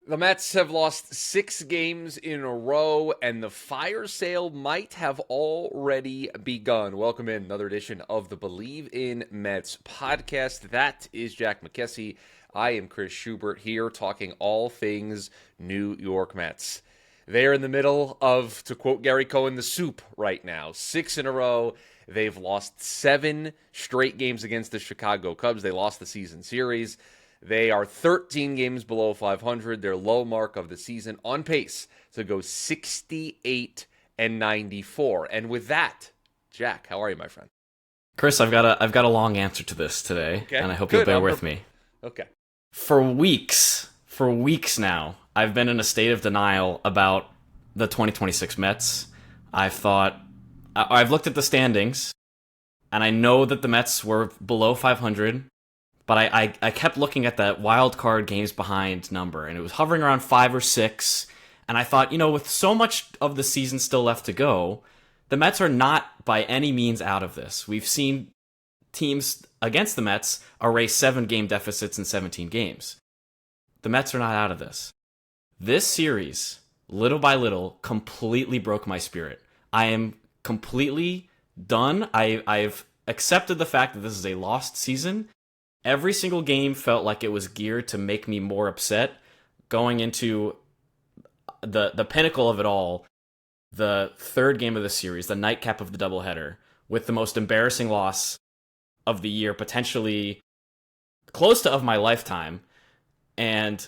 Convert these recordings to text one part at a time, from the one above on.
The Mets have lost 6 games in a row, and the fire sale might have already begun. Welcome in another edition of the Believe in Mets podcast. That is Jack McKessie. I am Chris Schubert here talking all things New York Mets. They're in the middle of, to quote Gary Cohen, the soup right now. 6 in a row. They've lost 7 straight games against the Chicago Cubs. They lost the season series. They are 13 games below 500, their low mark of the season, on pace to go 68 and 94. And with that, Jack, how are you, my friend? Chris, I've got a long answer to this today, Okay, and I hope you'll good. bear with me. Okay. For weeks now, I've been in a state of denial about the 2026 Mets. I've looked at the standings, and I know that the Mets were below 500, but I kept looking at that wild card games behind number, and it was hovering around 5 or 6. And I thought, with so much of the season still left to go, the Mets are not by any means out of this. We've seen teams against the Mets erase 7 game deficits in 17 games. The Mets are not out of this. This series, little by little, completely broke my spirit. I am completely done. I've accepted the fact that this is a lost season. Every single game felt like it was geared to make me more upset. Going into the pinnacle of it all, the third game of the series, the nightcap of the doubleheader, with the most embarrassing loss of the year, potentially close to of my lifetime, and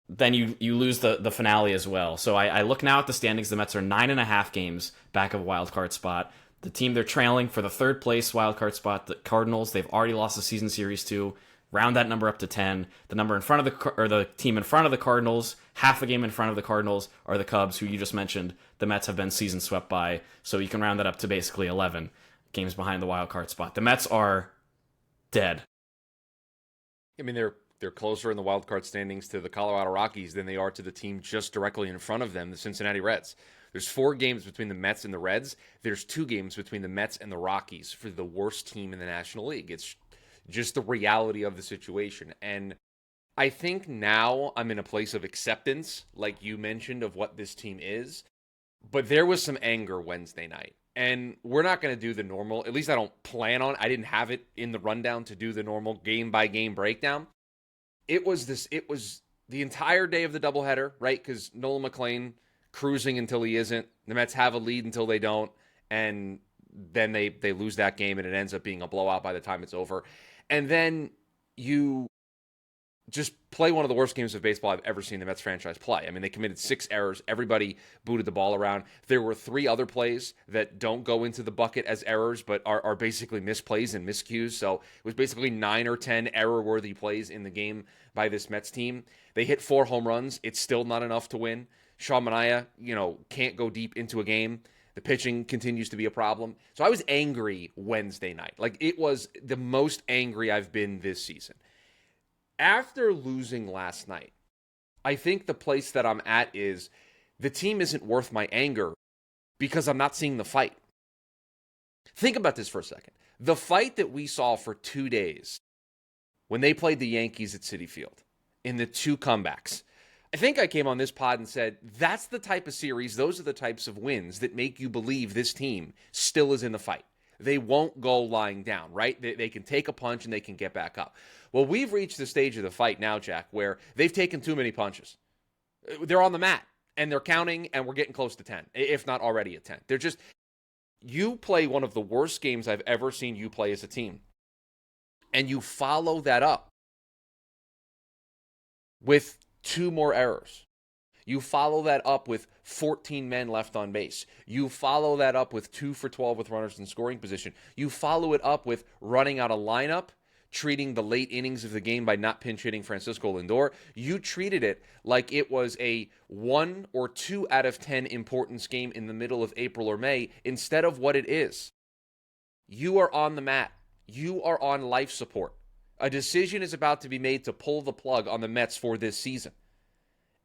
then you lose the finale as well. So I look now at the standings. The Mets are 9.5 games back of a wild card spot. The team they're trailing for the third place wild card spot, the Cardinals, they've already lost the season series to. Round that number up to 10. The number in front of the team in front of the Cardinals, half a game in front of the Cardinals, are the Cubs, who you just mentioned. The Mets have been season swept by, so you can round that up to basically 11 games behind the wild card spot. The Mets are dead. I mean, they're closer in the wild card standings to the Colorado Rockies than they are to the team just directly in front of them, the Cincinnati Reds. There's 4 games between the Mets and the Reds. There's 2 games between the Mets and the Rockies for the worst team in the National League. It's just the reality of the situation. And I think now I'm in a place of acceptance, like you mentioned, of what this team is. But there was some anger Wednesday night. And we're not going to do the normal, at least I don't plan on. I didn't have it in the rundown to do the normal game by game breakdown. It was the entire day of the doubleheader, right? Because Nolan McLean cruising until he isn't. The Mets have a lead until they don't. And then they lose that game and it ends up being a blowout by the time it's over. And then you just play one of the worst games of baseball I've ever seen the Mets franchise play. I mean, they committed 6 errors. Everybody booted the ball around. There were 3 other plays that don't go into the bucket as errors, but are basically misplays and miscues. So it was basically 9 or 10 error-worthy plays in the game by this Mets team. They hit 4 home runs. It's still not enough to win. Sean Manaea, can't go deep into a game. The pitching continues to be a problem. So I was angry Wednesday night. Like, it was the most angry I've been this season. After losing last night, I think the place that I'm at is the team isn't worth my anger because I'm not seeing the fight. Think about this for a second. The fight that we saw for 2 days when they played the Yankees at Citi Field in the 2 comebacks, I think I came on this pod and said, that's the type of series, those are the types of wins that make you believe this team still is in the fight. They won't go lying down, right? They can take a punch and they can get back up. Well, we've reached the stage of the fight now, Jack, where they've taken too many punches. They're on the mat, and they're counting, and we're getting close to 10, if not already at 10. You play one of the worst games I've ever seen you play as a team, and you follow that up with 2 more errors. You follow that up with 14 men left on base. You follow that up with 2 for 12 with runners in scoring position. You follow it up with running out a lineup, treating the late innings of the game by not pinch hitting Francisco Lindor. You treated it like it was a 1 or 2 out of 10 importance game in the middle of April or May instead of what it is. You are on the mat. You are on life support. A decision is about to be made to pull the plug on the Mets for this season.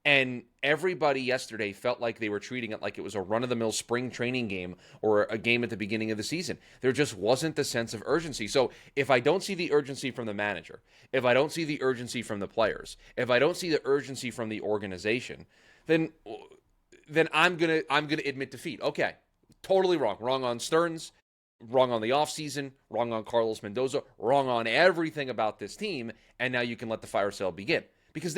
And everybody yesterday felt like they were treating it like it was a run-of-the-mill spring training game or a game at the beginning of the season. There just wasn't the sense of urgency. So if I don't see the urgency from the manager, if I don't see the urgency from the players, if I don't see the urgency from the organization, then I'm gonna admit defeat. Okay, totally wrong. Wrong on Stearns, wrong on the offseason, wrong on Carlos Mendoza, wrong on everything about this team, and now you can let the fire sale begin. Because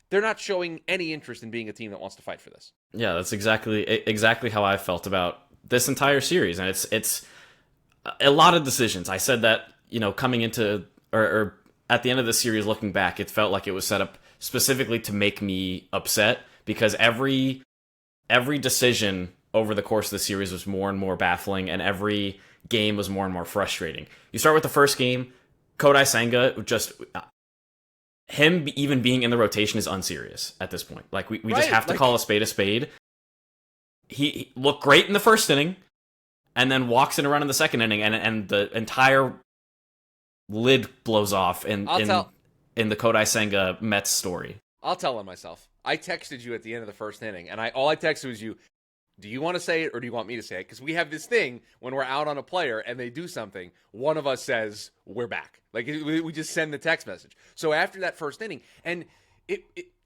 they're not showing any interest in being a team that wants to fight for this. Yeah, that's exactly how I felt about this entire series, and it's a lot of decisions. I said that, coming into or at the end of the series, looking back, it felt like it was set up specifically to make me upset because every decision over the course of the series was more and more baffling, and every game was more and more frustrating. You start with the first game, Kodai Senga just him even being in the rotation is unserious at this point. Like we just have to call a spade a spade. He looked great in the first inning, and then walks in a run in the second inning, and the entire lid blows off in the Kodai Senga Mets story. I'll tell on myself. I texted you at the end of the first inning, and all I texted was you, do you want to say it or do you want me to say it? Because we have this thing when we're out on a player and they do something, one of us says, we're back. Like, we just send the text message. So after that first inning, and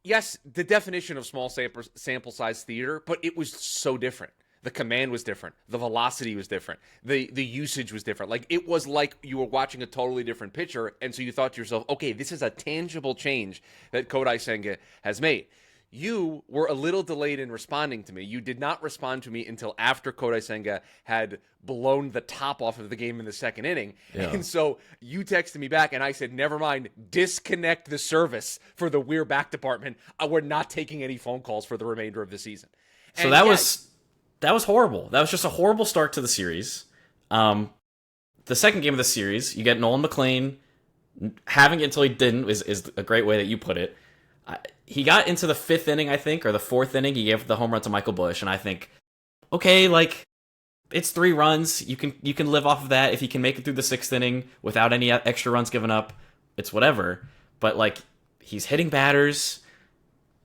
yes, the definition of small sample size theater, but it was so different. The command was different. The velocity was different. The usage was different. Like, it was like you were watching a totally different pitcher, and so you thought to yourself, okay, this is a tangible change that Kodai Senga has made. You were a little delayed in responding to me. You did not respond to me until after Kodai Senga had blown the top off of the game in the second inning. Yeah. And so you texted me back, and I said, never mind, disconnect the service for the We're Back department. We're not taking any phone calls for the remainder of the season. So that was horrible. That was just a horrible start to the series. The second game of the series, you get Nolan McLean. Having it until he didn't is a great way that you put it. He got into the fifth inning, I think, or the fourth inning. He gave the home run to Michael Busch, and I think, okay, like, it's 3 runs. You can live off of that. If he can make it through the sixth inning without any extra runs given up, it's whatever. But, like, he's hitting batters.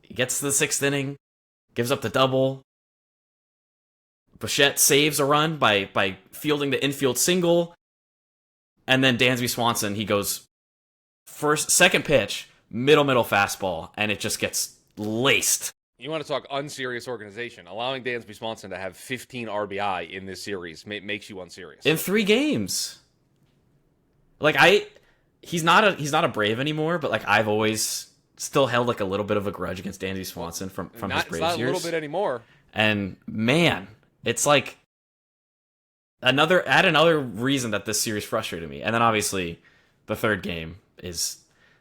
He gets to the sixth inning, gives up the double. Bichette saves a run by fielding the infield single. And then Dansby Swanson, he goes second pitch, middle fastball, and it just gets laced. You want to talk unserious organization. Allowing Dansby Swanson to have 15 RBI in this series makes you unserious. In 3 games. Like, he's not a Brave anymore, but like I've always still held like a little bit of a grudge against Dansby Swanson from his Braves years. Not a little bit anymore. And man, it's like another reason that this series frustrated me. And then obviously the third game is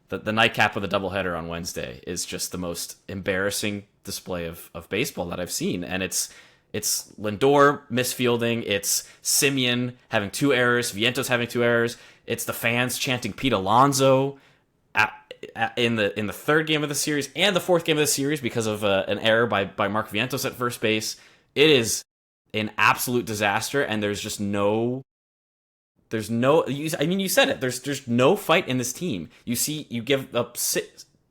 the nightcap of the doubleheader on Wednesday is just the most embarrassing display of baseball that I've seen. And it's Lindor misfielding, it's Simeon having 2 errors, Vientos having 2 errors, it's the fans chanting Pete Alonso in the third game of the series and the fourth game of the series because of an error by Mark Vientos at first base. It is an absolute disaster, and you said it. There's no fight in this team. You give up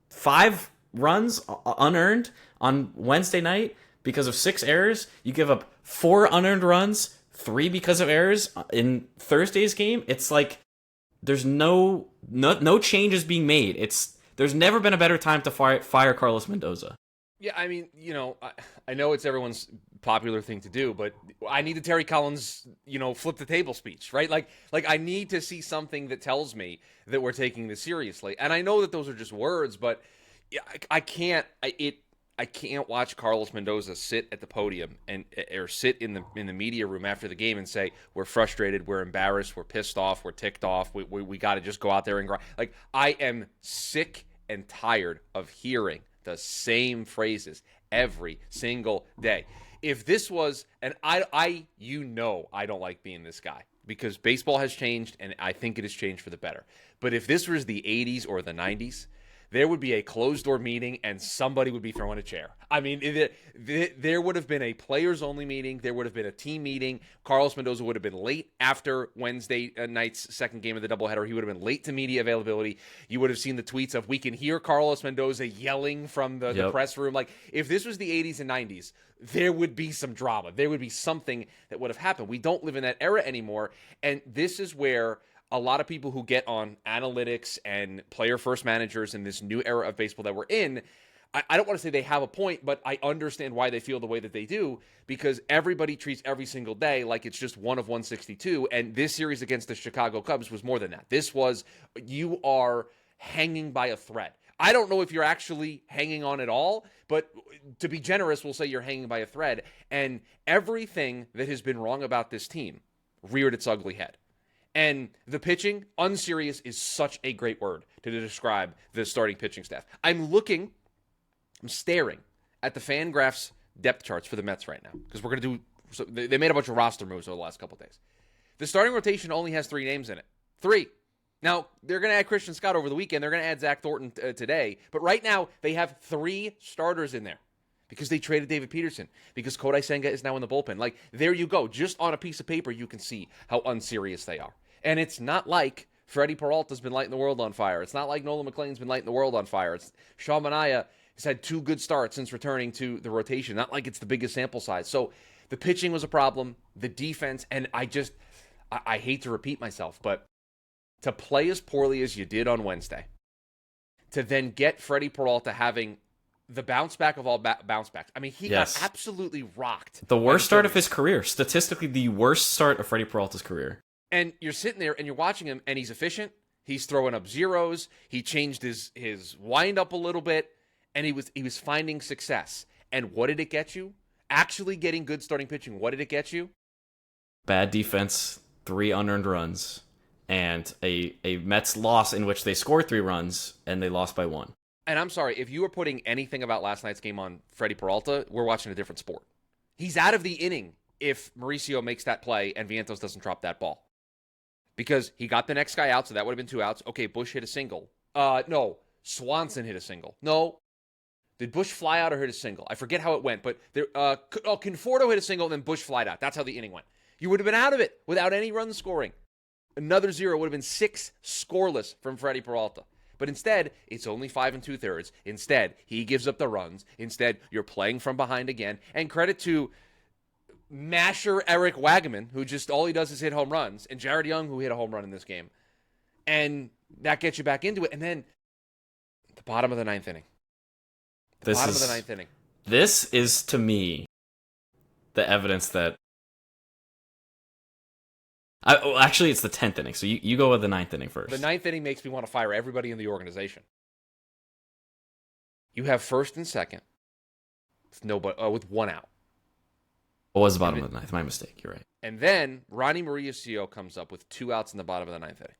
5 runs unearned on Wednesday night because of 6 errors. You give up 4 unearned runs, 3 because of errors in Thursday's game. It's like there's no changes being made. There's never been a better time to fire Carlos Mendoza. Yeah, I mean, I know it's everyone's popular thing to do, but I need the Terry Collins, flip the table speech, right? Like I need to see something that tells me that we're taking this seriously. And I know that those are just words, but I can't watch Carlos Mendoza sit at the podium or sit in the media room after the game and say, we're frustrated, we're embarrassed, we're pissed off, we're ticked off, we got to just go out there and grind. Like, I am sick and tired of hearing the same phrases every single day. If this was, and I don't like being this guy because baseball has changed and I think it has changed for the better. But if this was the 80s or the 90s, there would be a closed-door meeting and somebody would be throwing a chair. I mean, there would have been a players-only meeting. There would have been a team meeting. Carlos Mendoza would have been late after Wednesday night's second game of the doubleheader. He would have been late to media availability. You would have seen the tweets of, we can hear Carlos Mendoza yelling from the press room. Like, if this was the 80s and 90s, there would be some drama. There would be something that would have happened. We don't live in that era anymore, and this is where a lot of people who get on analytics and player-first managers in this new era of baseball that we're in, I don't want to say they have a point, but I understand why they feel the way that they do, because everybody treats every single day like it's just one of 162, and this series against the Chicago Cubs was more than that. This was, you are hanging by a thread. I don't know if you're actually hanging on at all, but to be generous, we'll say you're hanging by a thread, and everything that has been wrong about this team reared its ugly head. And the pitching, unserious, is such a great word to describe the starting pitching staff. I'm staring at the Fangraphs depth charts for the Mets right now, because we're going to do, so they made a bunch of roster moves over the last couple of days. The starting rotation only has 3 names in it. 3. Now, they're going to add Christian Scott over the weekend. They're going to add Zach Thornton today. But right now, they have 3 starters in there because they traded David Peterson, because Kodai Senga is now in the bullpen. Like, there you go. Just on a piece of paper, you can see how unserious they are. And it's not like Freddie Peralta's been lighting the world on fire. It's not like Nolan McLean's been lighting the world on fire. Sean Manaea has had 2 good starts since returning to the rotation. Not like it's the biggest sample size. So the pitching was a problem, the defense, and I hate to repeat myself, but to play as poorly as you did on Wednesday, to then get Freddie Peralta having the bounce back of all bounce backs. I mean, he got absolutely rocked. The worst start of his career. Statistically, the worst start of Freddie Peralta's career. And you're sitting there and you're watching him, and he's efficient. He's throwing up zeros. He changed his wind up a little bit, and he was finding success. And what did it get you? Actually getting good starting pitching. What did it get you? Bad defense, 3 unearned runs, and a Mets loss in which they scored 3 runs and they lost by 1. And I'm sorry, if you were putting anything about last night's game on Freddie Peralta, we're watching a different sport. He's out of the inning if Mauricio makes that play and Vientos doesn't drop that ball. Because he got the next guy out, so that would have been 2 outs. Okay, Bush hit a single. No, Swanson hit a single. No. Did Bush fly out or hit a single? I forget how it went, but Conforto hit a single and then Bush flied out. That's how the inning went. You would have been out of it without any run scoring. Another 0 would have been 6 scoreless from Freddie Peralta. But instead, it's only 5 2/3. Instead, he gives up the runs. Instead, you're playing from behind again. And credit to masher Eric Wagaman, who just all he does is hit home runs, and Jared Young, who hit a home run in this game. And that gets you back into it. And then the bottom of the 9th inning. Bottom of the 9th inning. This is, to me, the evidence that... actually, it's the 10th inning, so you go with the 9th inning first. The 9th inning makes me want to fire everybody in the organization. You have first and second with 1 out. What was the bottom of the 9th? My mistake, you're right. And then Ronnie Mauricio comes up with 2 outs in the bottom of the 9th inning.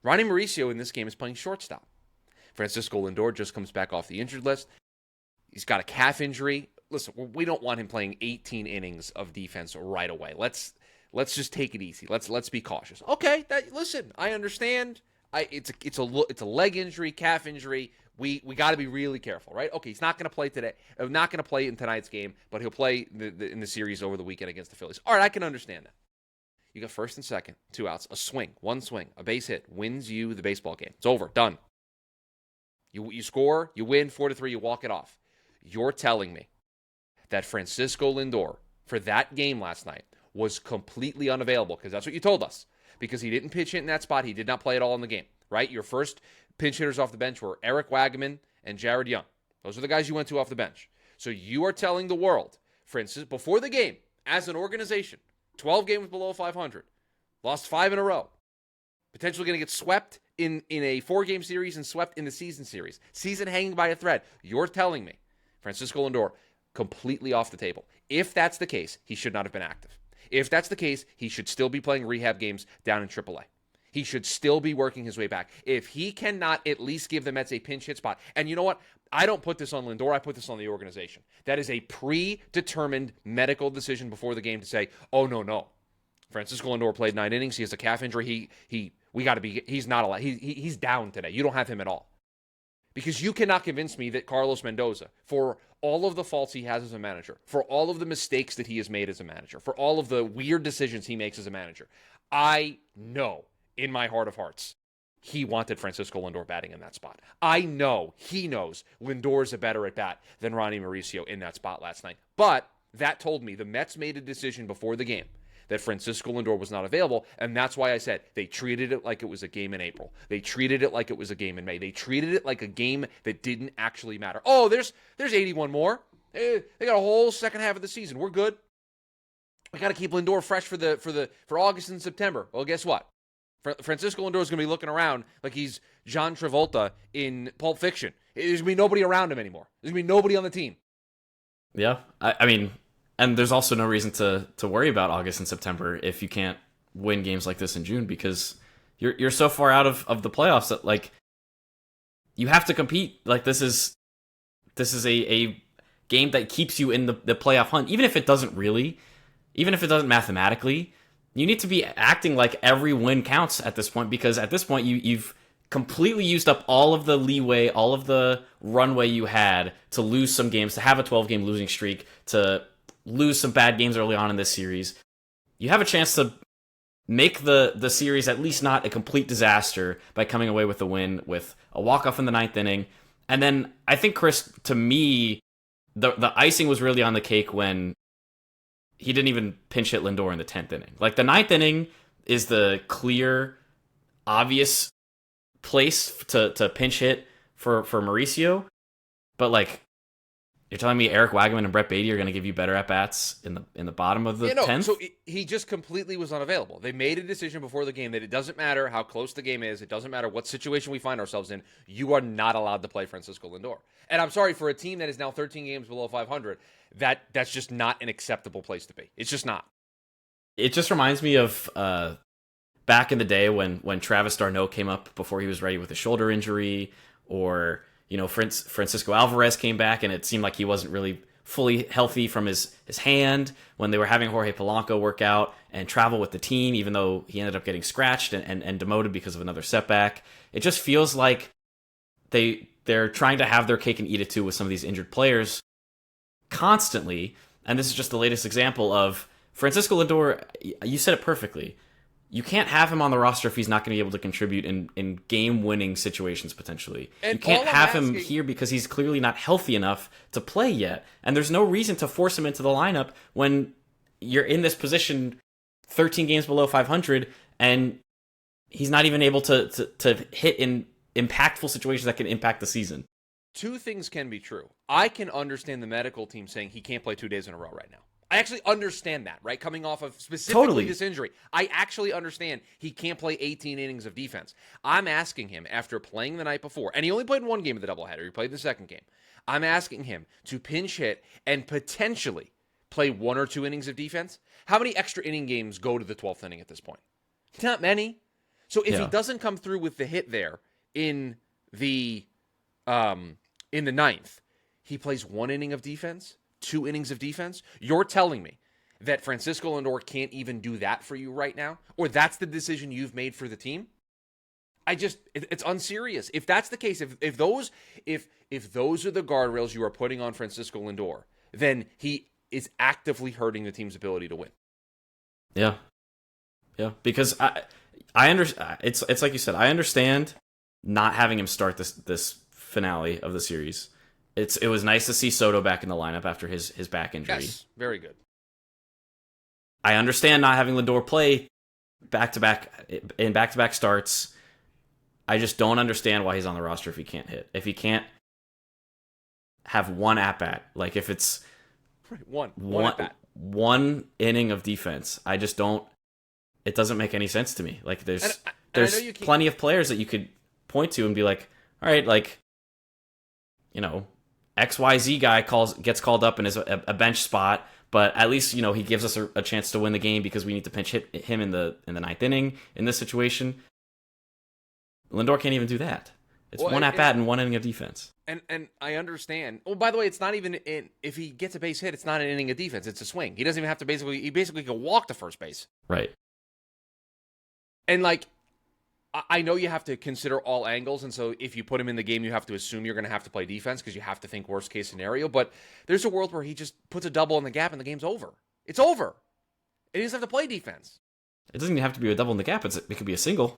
Ronnie Mauricio in this game is playing shortstop. Francisco Lindor just comes back off the injured list. He's got a calf injury. Listen, we don't want him playing 18 innings of defense right away. Let's just take it easy. Let's be cautious. Okay, listen, I understand. It's a leg injury, calf injury. We got to be really careful, right? Okay, he's not going to play today. Not going to play in tonight's game, but he'll play in the series over the weekend against the Phillies. All right, I can understand that. You got first and second, 2 outs, a swing, 1 swing, a base hit wins you the baseball game. It's over, done. You score, you win 4-3, you walk it off. You're telling me that Francisco Lindor for that game last night was completely unavailable, because that's what you told us, because he didn't pitch hit in that spot. He did not play at all in the game, right? Your first pinch hitters off the bench were Eric Wagaman and Jared Young. Those are the guys you went to off the bench. So you are telling the world, Francis, before the game, as an organization, 12 games below 500, lost 5 in a row, potentially going to get swept in a 4-game series and swept in the season series. Season hanging by a thread. You're telling me Francisco Lindor completely off the table. If that's the case, he should not have been active. If that's the case, he should still be playing rehab games down in AAA. He should still be working his way back. If he cannot at least give the Mets a pinch hit spot, and you know what? I don't put this on Lindor. I put this on the organization. That is a predetermined medical decision before the game to say, oh, no. Francisco Lindor played 9 innings. He has a calf injury. He's not alive. He's down today. You don't have him at all. Because you cannot convince me that Carlos Mendoza, for all of the faults he has as a manager, for all of the mistakes that he has made as a manager, for all of the weird decisions he makes as a manager, I know in my heart of hearts he wanted Francisco Lindor batting in that spot. I know he knows Lindor is a better at bat than Ronnie Mauricio in that spot last night. But that told me the Mets made a decision before the game that Francisco Lindor was not available, and that's why I said they treated it like it was a game in April. They treated it like it was a game in May. They treated it like a game that didn't actually matter. Oh, there's 81 more. They got a whole second half of the season. We're good. We got to keep Lindor fresh for August and September. Well, guess what? Francisco Lindor is going to be looking around like he's John Travolta in Pulp Fiction. There's going to be nobody around him anymore. There's going to be nobody on the team. Yeah, I mean, and there's also no reason to worry about August and September if you can't win games like this in June, because you're so far out of the playoffs that, like, you have to compete. Like, this is a game that keeps you in the playoff hunt, even if it doesn't mathematically. You need to be acting like every win counts at this point, because at this point you've completely used up all of the leeway, all of the runway you had to lose some games, to have a 12-game losing streak, to lose some bad games early on in this series. You have a chance to make the series at least not a complete disaster by coming away with a win with a walk-off in the ninth inning. And then I think, Chris, to me, the icing was really on the cake when he didn't even pinch hit Lindor in the 10th inning. Like, the ninth inning is the clear, obvious place to pinch hit for Mauricio. But, like, you're telling me Eric Wagman and Brett Beatty are going to give you better at-bats in the bottom of the 10th? So he just completely was unavailable. They made a decision before the game that it doesn't matter how close the game is. It doesn't matter what situation we find ourselves in. You are not allowed to play Francisco Lindor. And I'm sorry, for a team that is now 13 games below 500, that's just not an acceptable place to be. It's just not. It just reminds me of back in the day when Travis d'Arnaud came up before he was ready with a shoulder injury, or, you know, Francisco Alvarez came back and it seemed like he wasn't really fully healthy from his hand, when they were having Jorge Polanco work out and travel with the team, even though he ended up getting scratched and demoted because of another setback. It just feels like they're trying to have their cake and eat it too with some of these injured players constantly. And this is just the latest example of Francisco Lindor. You said it perfectly. You can't have him on the roster if he's not going to be able to contribute in game-winning situations, potentially. And you can't have him here because he's clearly not healthy enough to play yet. And there's no reason to force him into the lineup when you're in this position 13 games below 500 and he's not even able to hit in impactful situations that can impact the season. Two things can be true. I can understand the medical team saying he can't play 2 days in a row right now. I actually understand that, right? Coming off of specifically this injury. I actually understand he can't play 18 innings of defense. I'm asking him, after playing the night before, and he only played one game of the doubleheader. He played the second game. I'm asking him to pinch hit and potentially play 1 or 2 innings of defense. How many extra inning games go to the 12th inning at this point? Not many. So if he doesn't come through with the hit there in the ninth, he plays 1 inning of defense, 2 innings of defense. You're telling me that Francisco Lindor can't even do that for you right now? Or that's the decision you've made for the team? It's unserious. If that's the case, if those are the guardrails you are putting on Francisco Lindor, then he is actively hurting the team's ability to win. Yeah. Yeah, because I understand. It's like you said, I understand not having him start this finale of the series. It was nice to see Soto back in the lineup after his back injury. Yes, very good. I understand not having Lindor play back-to-back starts. I just don't understand why he's on the roster if he can't hit. If he can't have one at-bat. Like, if it's one at-bat. One inning of defense. I just don't... It doesn't make any sense to me. Like, there's plenty of players that you could point to and be like, all right, like, you know, XYZ guy gets called up and is a bench spot, but at least, you know, he gives us a chance to win the game because we need to pinch hit him in the ninth inning in this situation. Lindor can't even do that. It's one at bat and 1 inning of defense. And I understand. Well, by the way, it's not even if he gets a base hit, it's not an inning of defense. It's a swing. He doesn't even have to he basically can walk to first base. Right. And, like, I know you have to consider all angles, and so if you put him in the game, you have to assume you're going to have to play defense because you have to think worst case scenario. But there's a world where he just puts a double in the gap and the game's over. It's over. And he doesn't have to play defense. It doesn't even have to be a double in the gap. It could be a single.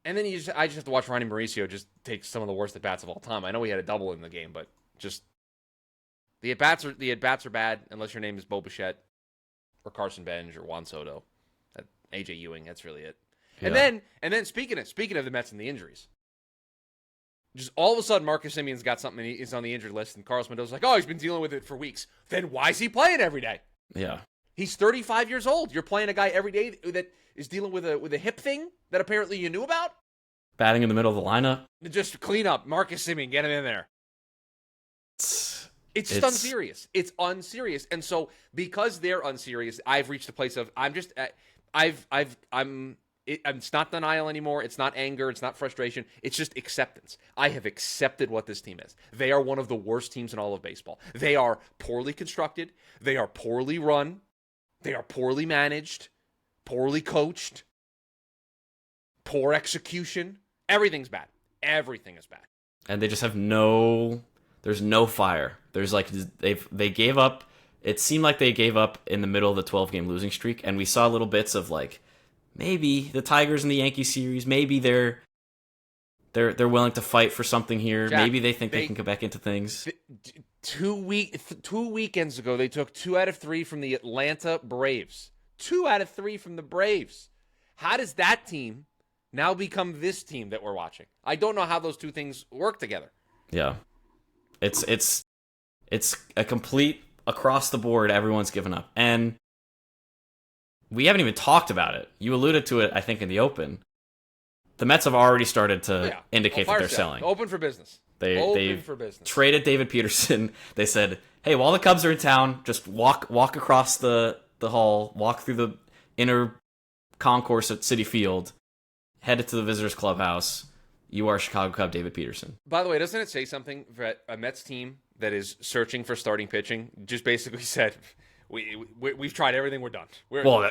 And then I just have to watch Ronnie Mauricio just take some of the worst at bats of all time. I know he had a double in the game, but just the at bats are bad unless your name is Bo Bichette or Carson Benj or Juan Soto, AJ Ewing. That's really it. Yeah. And then speaking of the Mets and the injuries, just all of a sudden Marcus Semion's got something and he's on the injured list, and Carlos Mendoza's like, oh, he's been dealing with it for weeks. Then why is he playing every day? Yeah. He's 35 years old. You're playing a guy every day that is dealing with a hip thing that apparently you knew about? Batting in the middle of the lineup. Just clean up. Marcus Semien, get him in there. It's just unserious. It's unserious. And so because they're unserious, I've reached a place of it's not denial anymore. It's not anger. It's not frustration. It's just acceptance. I have accepted what this team is. They are one of the worst teams in all of baseball. They are poorly constructed. They are poorly run. They are poorly managed, poorly coached, poor execution. Everything's bad. Everything is bad. And they just have there's no fire. There's like, they gave up. It seemed like they gave up in the middle of the 12-game losing streak, and we saw little bits of like, maybe the Tigers and the Yankees series, maybe they're willing to fight for something here. Jack, maybe they think they can get back into things. 2 weekends ago, they took 2 out of 3 from the Atlanta Braves. 2 out of 3 from the Braves. How does that team now become this team that we're watching? I don't know how those two things work together. Yeah. It's a complete across the board, everyone's given up. And we haven't even talked about it. You alluded to it, I think, in the open. The Mets have already started to indicate that they're selling. Open for business. They've traded David Peterson. They said, hey, while the Cubs are in town, just walk across the hall, walk through the inner concourse at Citi Field, head to the visitors clubhouse. You are Chicago Cub David Peterson. By the way, doesn't it say something that a Mets team that is searching for starting pitching just basically said, we've tried everything, we're done.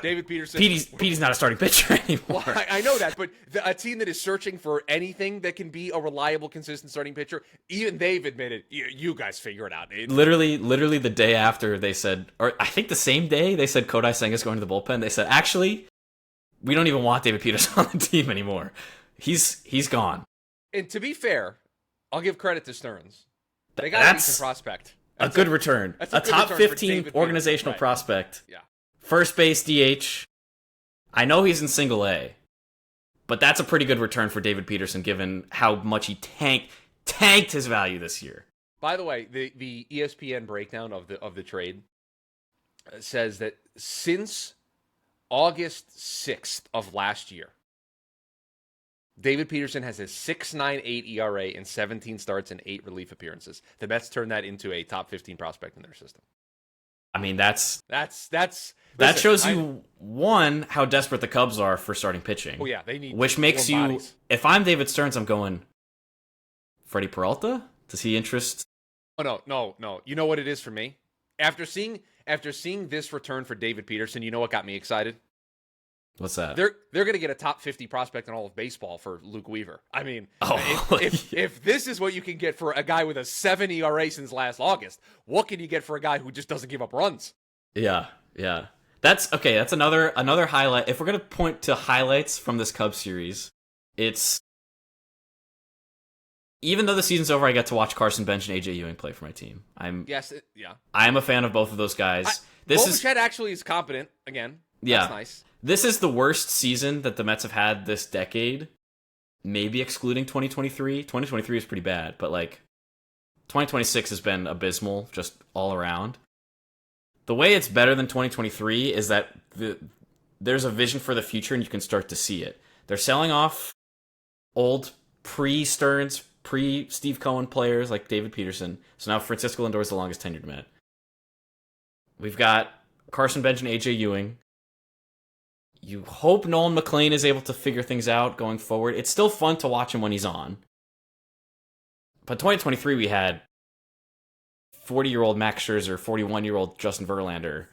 David Peterson. Petey's not a starting pitcher anymore. Well, I know that, but a team that is searching for anything that can be a reliable, consistent starting pitcher, even they've admitted, you guys figure it out. Literally the day after they said, or I think the same day they said Kodai Senga's going to the bullpen, they said, actually, we don't even want David Peterson on the team anymore. He's gone. And to be fair, I'll give credit to Stearns. They got a decent prospect. A good return. A top 15 organizational prospect. Yeah. First base DH. I know he's in single A, but that's a pretty good return for David Peterson given how much he tanked his value this year. By the way, the ESPN breakdown of the trade says that since August 6th of last year, David Peterson has a 6.98 ERA in 17 starts and 8 relief appearances. The Mets turned that into a top 15 prospect in their system. I mean, that shows you one how desperate the Cubs are for starting pitching. Oh yeah, they need which makes you. Bodies. If I'm David Stearns, I'm going. Freddie Peralta? Does he interest? Oh no. You know what it is for me? After seeing this return for David Peterson, you know what got me excited? What's that? They're going to get a top 50 prospect in all of baseball for Luke Weaver. I mean, if this is what you can get for a guy with a 7 ERA since last August, what can you get for a guy who just doesn't give up runs? Yeah. That's okay. That's another highlight. If we're going to point to highlights from this Cubs series, it's even though the season's over, I get to watch Carson Bench and AJ Ewing play for my team. I'm a fan of both of those guys. Bichette actually is competent again. That's nice. This is the worst season that the Mets have had this decade, maybe excluding 2023. 2023 is pretty bad, but like 2026 has been abysmal just all around. The way it's better than 2023 is that there's a vision for the future and you can start to see it. They're selling off old pre-Stearns, pre-Steve Cohen players like David Peterson. So now Francisco Lindor is the longest tenured Met. We've got Carson Bench and AJ Ewing. You hope Nolan McLean is able to figure things out going forward. It's still fun to watch him when he's on. But 2023, we had 40-year-old Max Scherzer, 41-year-old Justin Verlander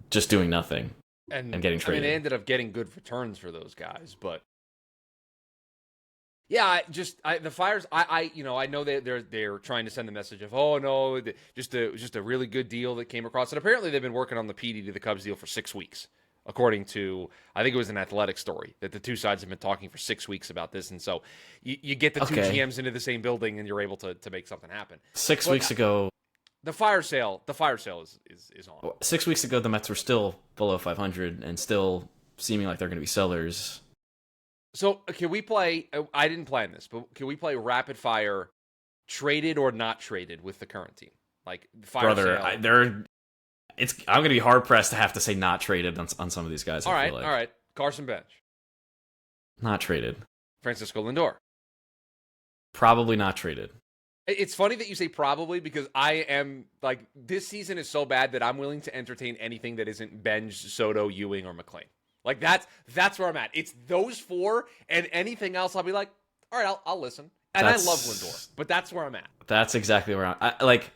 just doing nothing. And getting I mean, they traded. ended up getting good returns for those guys, but yeah, the Fires. I know that they're trying to send the message of, oh no, just a really good deal that came across, and apparently they've been working on the PD to the Cubs deal for 6 weeks, according to, I think it was an Athletic story, that the two sides have been talking for 6 weeks about this, and so you get the two Okay. GMs into the same building and you're able to make something happen. 6 weeks ago, The fire sale is on. 6 weeks ago, the Mets were still below 500 and still seeming like they're going to be sellers. So can we play? I didn't plan this, but can we play rapid fire, traded or not traded with the current team? Like fire Brother, sale. I'm going to be hard pressed to have to say not traded on some of these guys. All I right, feel like. all right. Carson Bench, Not traded. Francisco Lindor. Probably not traded. It's funny that you say probably, because I am like, this season is so bad that I'm willing to entertain anything that isn't Benj, Soto, Ewing, or McClain. Like that's where I'm at. It's those four, and anything else I'll be like, all right, I'll listen. And I love Lindor, but that's where I'm at. That's exactly where like.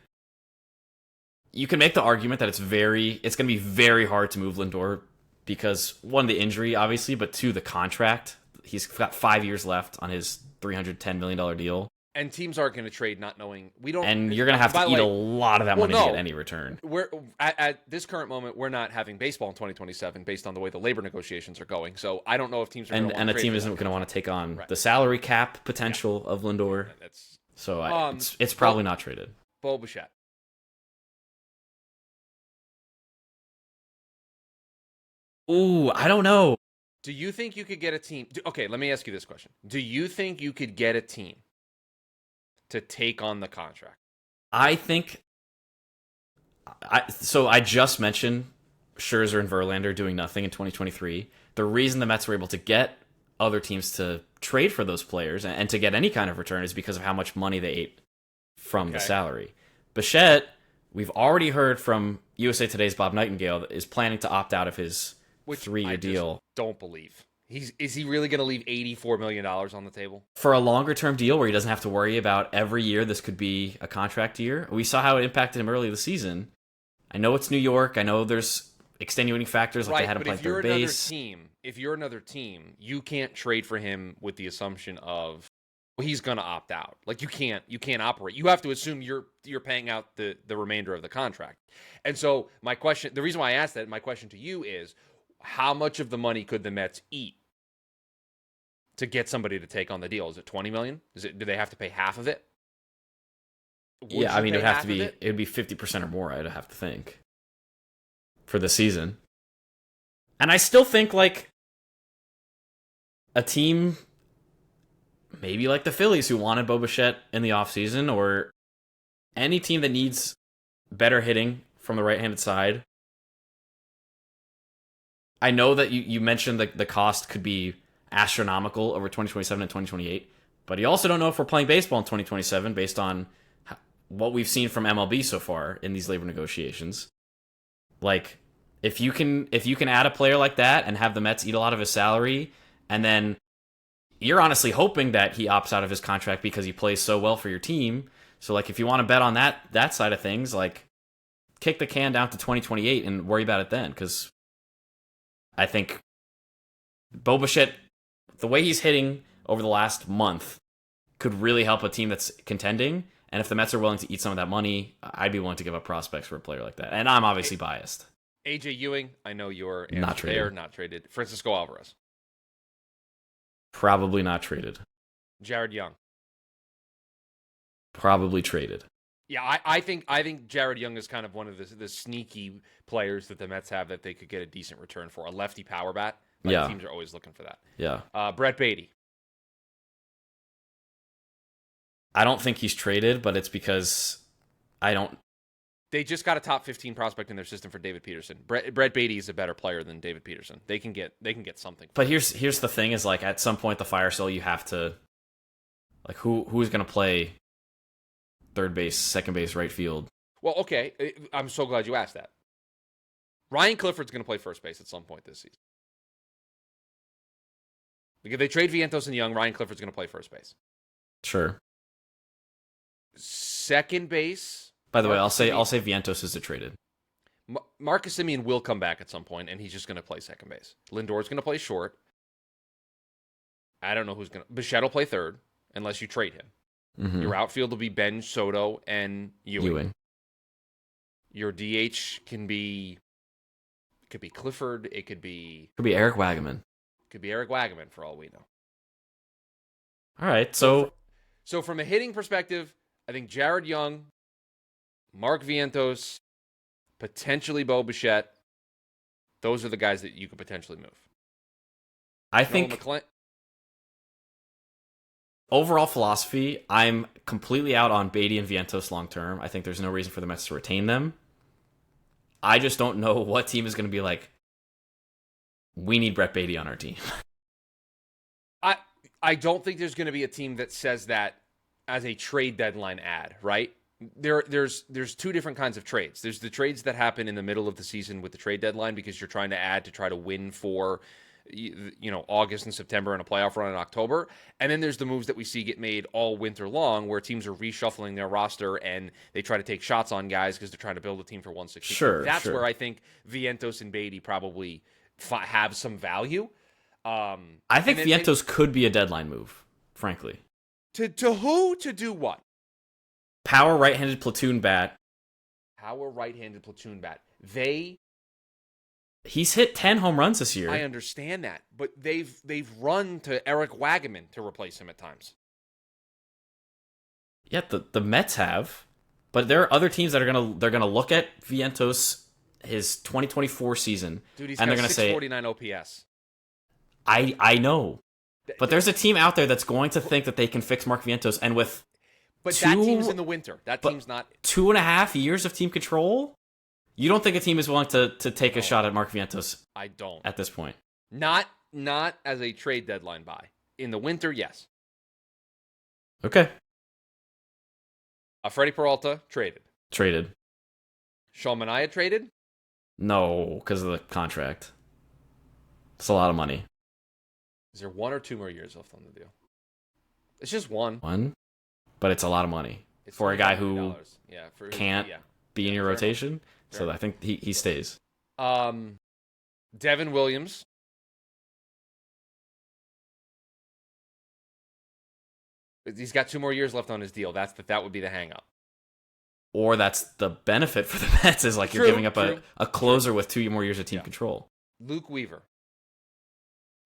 You can make the argument that it's going to be very hard to move Lindor because, one, the injury, obviously, but two, the contract. He's got 5 years left on his $310 million deal. And teams aren't going to trade not knowing. We don't. And you're going to have to eat a lot of that money to get any return. We're at this current moment, we're not having baseball in 2027 based on the way the labor negotiations are going. So I don't know if teams are going to and a team isn't going to want to take on the salary cap potential of Lindor. So it's probably not traded. Bo Bichette. Ooh, I don't know. Do you think you could get a team? Okay, let me ask you this question. Do you think you could get a team to take on the contract? I think. So I just mentioned Scherzer and Verlander doing nothing in 2023. The reason the Mets were able to get other teams to trade for those players and to get any kind of return is because of how much money they ate from the salary. Bichette, we've already heard from USA Today's Bob Nightingale, is planning to opt out of his 3-year deal. Don't believe. Is he really going to leave $84 million on the table? For a longer-term deal where he doesn't have to worry about every year this could be a contract year? We saw how it impacted him early this season. I know it's New York. I know there's extenuating factors like they had him play third base. If you're another team, you can't trade for him with the assumption of, well, he's going to opt out. Like you can't operate. You have to assume you're paying out the remainder of the contract. And so the reason why I asked that, my question to you is, how much of the money could the Mets eat to get somebody to take on the deal? Is it $20 million? Do they have to pay half of it? Yeah, I mean, it would have to be. It would be 50% or more. I'd have to think for the season. And I still think like a team, maybe like the Phillies, who wanted Bo Bichette in the offseason, or any team that needs better hitting from the right-handed side. I know that you mentioned the cost could be astronomical over 2027 and 2028, but you also don't know if we're playing baseball in 2027 based on what we've seen from MLB so far in these labor negotiations. Like, if you can add a player like that and have the Mets eat a lot of his salary, and then you're honestly hoping that he opts out of his contract because he plays so well for your team. So, like, if you want to bet on that side of things, like, kick the can down to 2028 and worry about it then, because I think Bo Bichette, the way he's hitting over the last month, could really help a team that's contending. And if the Mets are willing to eat some of that money, I'd be willing to give up prospects for a player like that. And I'm obviously biased. AJ Ewing, I know your answer not traded. There, not traded. Francisco Alvarez. Probably not traded. Jared Young. Probably traded. Yeah, I think Jared Young is kind of one of the sneaky players that the Mets have that they could get a decent return for. A lefty power bat. Teams are always looking for that. Yeah. Brett Beatty. I don't think he's traded, but it's because They just got a top 15 prospect in their system for David Peterson. Brett Beatty is a better player than David Peterson. They can get something. But here's the thing: is like at some point the fire sale, you have to like who's going to play third base, second base, right field. Well, okay, I'm so glad you asked that. Ryan Clifford's going to play first base at some point this season. If they trade Vientos and Young, Ryan Clifford's going to play first base. Sure. Second base. By the way, I'll say Vientos is a traded. Marcus Simeon will come back at some point, and he's just going to play second base. Lindor's going to play short. I don't know who's going to. Bichette will play third, unless you trade him. Mm-hmm. Your outfield will be Ben, Soto, and Ewing. Your DH can be. It could be Clifford. It could be. Could be Eric Wagaman. Could be Eric Wagaman for all we know. All right, so from a hitting perspective, I think Jared Young, Mark Vientos, potentially Bo Bichette. Those are the guys that you could potentially move. I think overall philosophy, I'm completely out on Beatty and Vientos long term. I think there's no reason for the Mets to retain them. I just don't know what team is going to be like, we need Brett Beatty on our team. I don't think there's going to be a team that says that as a trade deadline ad, right? There's two different kinds of trades. There's the trades that happen in the middle of the season with the trade deadline because you're trying to add to try to win for August and September and a playoff run in October. And then there's the moves that we see get made all winter long where teams are reshuffling their roster and they try to take shots on guys because they're trying to build a team for 160. Sure. That's where I think Vientos and Beatty probably have some value. I think Vientos could be a deadline move, frankly. To who? To do what? Power right-handed platoon bat. Power right-handed platoon bat. He's hit 10 home runs this year. I understand that, but they've run to Eric Wagaman to replace him at times. Yeah, the Mets have, but there are other teams that they're gonna look at Vientos, his 2024 season, Dude, he's and got they're gonna say 649 OPS. I know, but there's a team out there that's going to think that they can fix Mark Vientos, and with that team's in the winter. That team's not 2.5 years of team control. You don't think a team is willing to take a shot at Mark Vientos? I don't. At this point, not as a trade deadline buy. In the winter, yes. Okay. Freddie Peralta traded. Sean Manaea traded. No, because of the contract. It's a lot of money. Is there 1 or 2 more years left on the deal? It's just one. One? But it's a lot of money for a guy who can't be in your rotation. Fair. So I think he stays. Devin Williams. He's got 2 more years left on his deal. That would be the hang up. Or that's the benefit for the Mets is like you're giving up a closer with 2 more years of team control. Luke Weaver.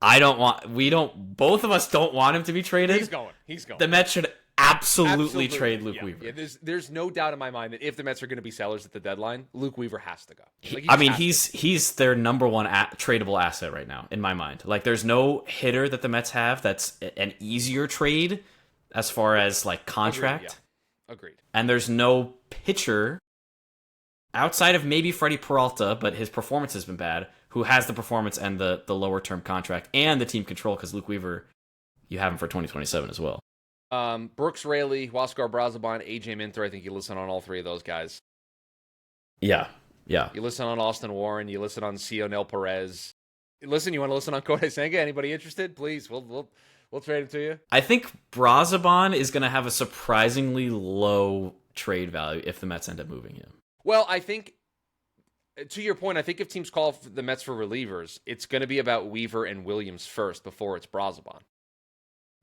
Both of us don't want him to be traded. He's going. The Mets should absolutely trade Luke Weaver. Yeah, there's no doubt in my mind that if the Mets are going to be sellers at the deadline, Luke Weaver has to go. He's their number one tradable asset right now, in my mind. Like, there's no hitter that the Mets have that's an easier trade as far as, like, contract. Agreed. And there's no pitcher outside of maybe Freddie Peralta, but his performance has been bad, who has the performance and the lower term contract and the team control, because Luke Weaver, you have him for 2027 as well. Brooks Raley, Huascar Brazoban, AJ Minter. I think you listen on all 3 of those guys. Yeah. You listen on Austin Warren. You listen on Cionel Perez. Listen, you want to listen on Kodai Senga? Anybody interested? Please, we'll trade him to you. I think Brazoban is going to have a surprisingly low trade value if the Mets end up moving him. Well, I think, to your point, I think if teams call the Mets for relievers, it's going to be about Weaver and Williams first before it's Brazoban.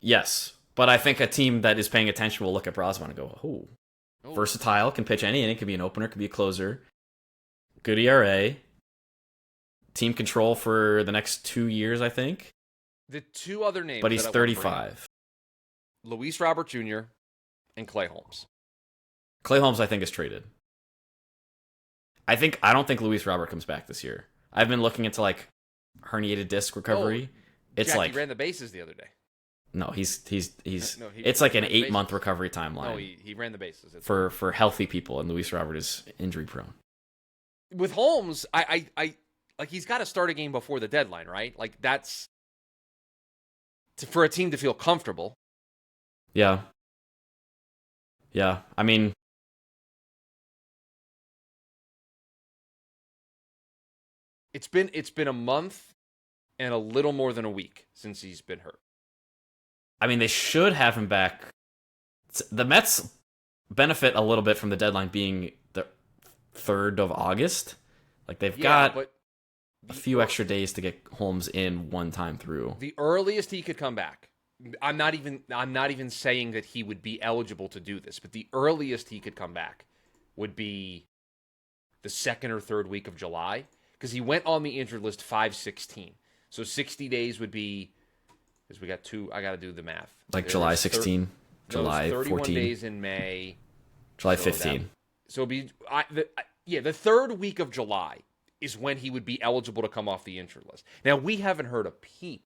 Yes, but I think a team that is paying attention will look at Brazoban and go, oh, versatile, can pitch any inning, can be an opener, can be a closer, good ERA, team control for the next 2 years, I think. The 2 other names, but he's 35. Luis Robert Jr. and Clay Holmes. Clay Holmes, I think, is traded. I don't think Luis Robert comes back this year. I've been looking into like herniated disc recovery. It's Jackie like ran the bases the other day. No, it's like an 8-month recovery timeline. No, he ran the bases for healthy people, and Luis Robert is injury prone. With Holmes, I like he's got to start a game before the deadline, right? Like that's for a team to feel comfortable. Yeah. I mean, it's been a month and a little more than a week since he's been hurt. I mean, they should have him back. The Mets benefit a little bit from the deadline being the 3rd of August. Like they've Yeah, got but a few extra days to get Holmes in one time through. the earliest he could come back. I'm not even saying that he would be eligible to do this, but the earliest he could come back would be the second or third week of July, because he went on the injured list 5/16. So 60 days would be, because we got two. I got to do the math. Like July 16, July 31 14, days in May, July so 15. So it'd be the third week of July is when he would be eligible to come off the injured list. Now we haven't heard a peep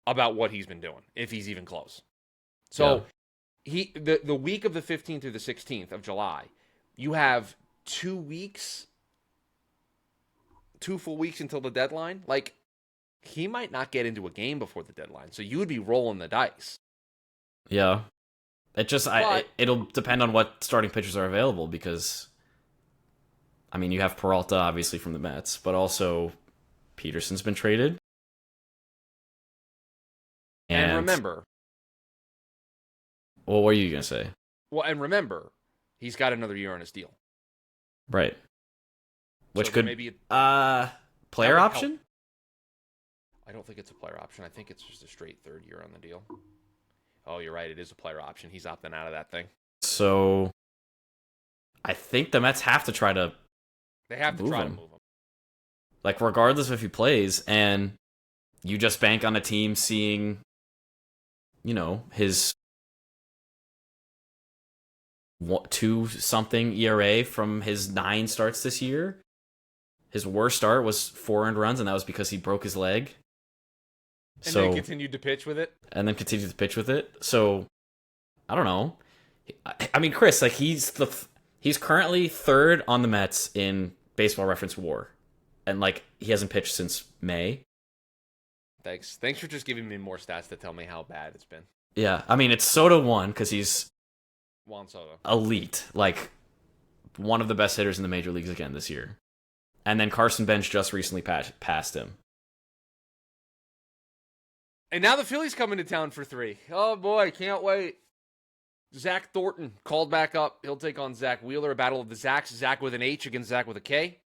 about what he's been doing, if he's even close. So the week of the 15th through the 16th of July, you have 2 weeks, 2 full weeks until the deadline. Like, he might not get into a game before the deadline, so you would be rolling the dice. Yeah. It'll depend on what starting pitchers are available, because I mean, you have Peralta obviously from the Mets, but also Peterson's been traded. And remember, what were you going to say? well, and remember, he's got another year on his deal. Right. Which So could maybe player option? I don't think it's a player option. I think it's just a straight third year on the deal. Oh, you're right. It is a player option. He's opting out of that thing. So I think the Mets have to try to They have to move try him. to move him. Like, regardless of if he plays, and you just bank on a team seeing, his 2-something ERA from his 9 starts this year. His worst start was 4 earned runs, and that was because he broke his leg. And then continued to pitch with it. So, I don't know. I mean, Chris, like, he's currently third on the Mets in Baseball Reference WAR, and like, he hasn't pitched since May. Thanks for just giving me more stats to tell me how bad it's been. Yeah, I mean, it's Soto 1 because he's Juan Soto, elite, like one of the best hitters in the major leagues again this year. And then Carson Bench just recently passed him. and now the Phillies coming to town for 3. Oh boy, can't wait. Zach Thornton called back up. He'll take on Zach Wheeler, a battle of the Zachs. Zach with an H against Zach with a K.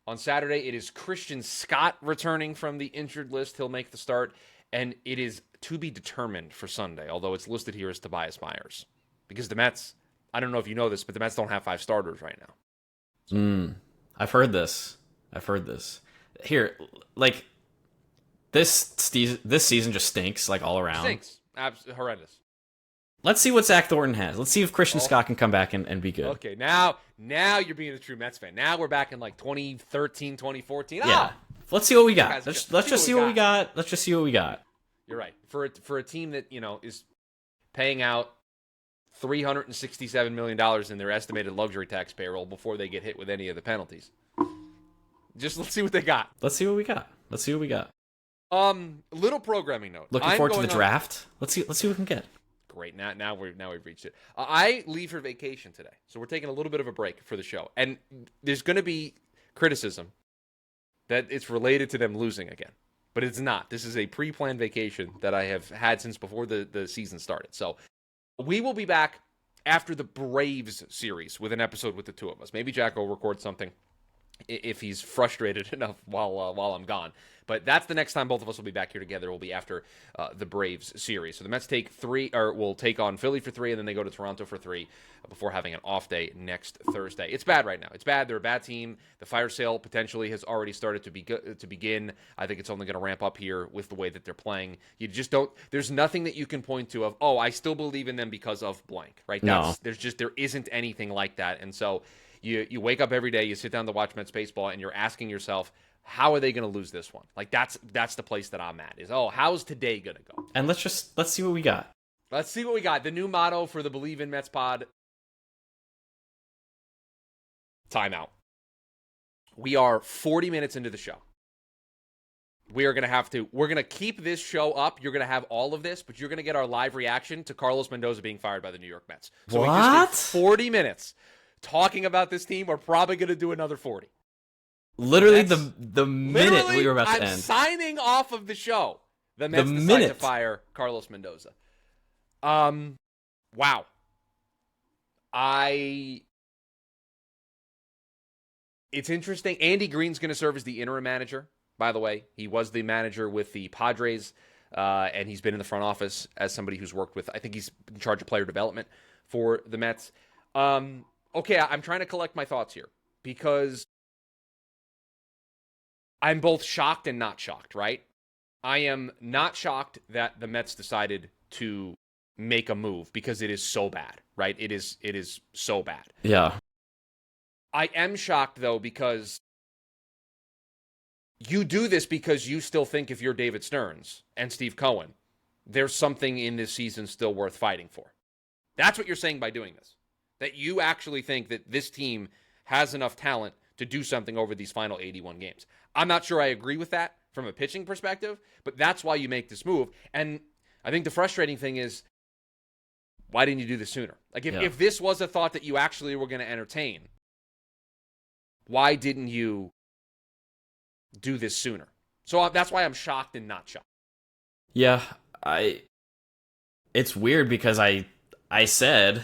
On Saturday, it is Christian Scott returning from the injured list. He'll make the start. And it is to be determined for Sunday, although it's listed here as Tobias Myers. Because the Mets, I don't know if you know this, but the Mets don't have 5 starters right now. I've heard this. Here, like, this season just stinks, like, all around. Stinks. Horrendous. Let's see what Zach Thornton has. Let's see if Christian Scott can come back and be good. Okay, now you're being a true Mets fan. Now we're back in like 2013, 2014. Yeah. Let's see what we got. Guys, Let's just see what we got. Let's just see what we got. You're right. For a team that, is paying out $367 million in their estimated luxury tax payroll before they get hit with any of the penalties. Just let's see what they got. Let's see what we got. Little programming note. Looking forward to the draft. Let's see what we can get. Great. Now we've reached it. I leave for vacation today, so we're taking a little bit of a break for the show, and there's going to be criticism that it's related to them losing again, but it's not. This is a pre-planned vacation that I have had since before the season started. So we will be back after the Braves series with an episode with the two of us. Maybe Jack will record something if he's frustrated enough while I'm gone. But that's the next time both of us will be back here together. Will be after the Braves series. So the Mets will take on Philly for 3, and then they go to Toronto for 3 before having an off day next Thursday. It's bad right now. It's bad. They're a bad team. The fire sale potentially has already started to begin. I think it's only going to ramp up here with the way that they're playing. You just don't. There's nothing that you can point to of, oh, I still believe in them because of blank. Right? No. There isn't anything like that. And so you wake up every day, you sit down to watch Mets baseball, and you're asking yourself, how are they going to lose this one? Like, that's the place that I'm at. Is, how's today going to go? And let's see what we got. Let's see what we got. The new motto for the Believe in Mets pod. Timeout. We are 40 minutes into the show. We're going to keep this show up. You're going to have all of this, but you're going to get our live reaction to Carlos Mendoza being fired by the New York Mets. So what? We just did 40 minutes talking about this team. We're probably going to do another 40. Literally the minute we were about to end. I'm signing off of the show. The Mets decide to fire Carlos Mendoza. Wow. It's interesting. Andy Green's going to serve as the interim manager, by the way. He was the manager with the Padres, and he's been in the front office as somebody who's worked with, I think he's in charge of player development for the Mets. Okay, I'm trying to collect my thoughts here because I'm both shocked and not shocked, right? I am not shocked that the Mets decided to make a move because it is so bad, right? It is so bad. Yeah. I am shocked though because you do this because you still think if you're David Stearns and Steve Cohen, there's something in this season still worth fighting for. That's what you're saying by doing this. That you actually think that this team has enough talent to do something over these final 81 games. I'm not sure I agree with that from a pitching perspective, but that's why you make this move. And I think the frustrating thing is, why didn't you do this sooner? Like, if this was a thought that you actually were going to entertain, why didn't you do this sooner? So that's why I'm shocked and not shocked. Yeah, it's weird because I said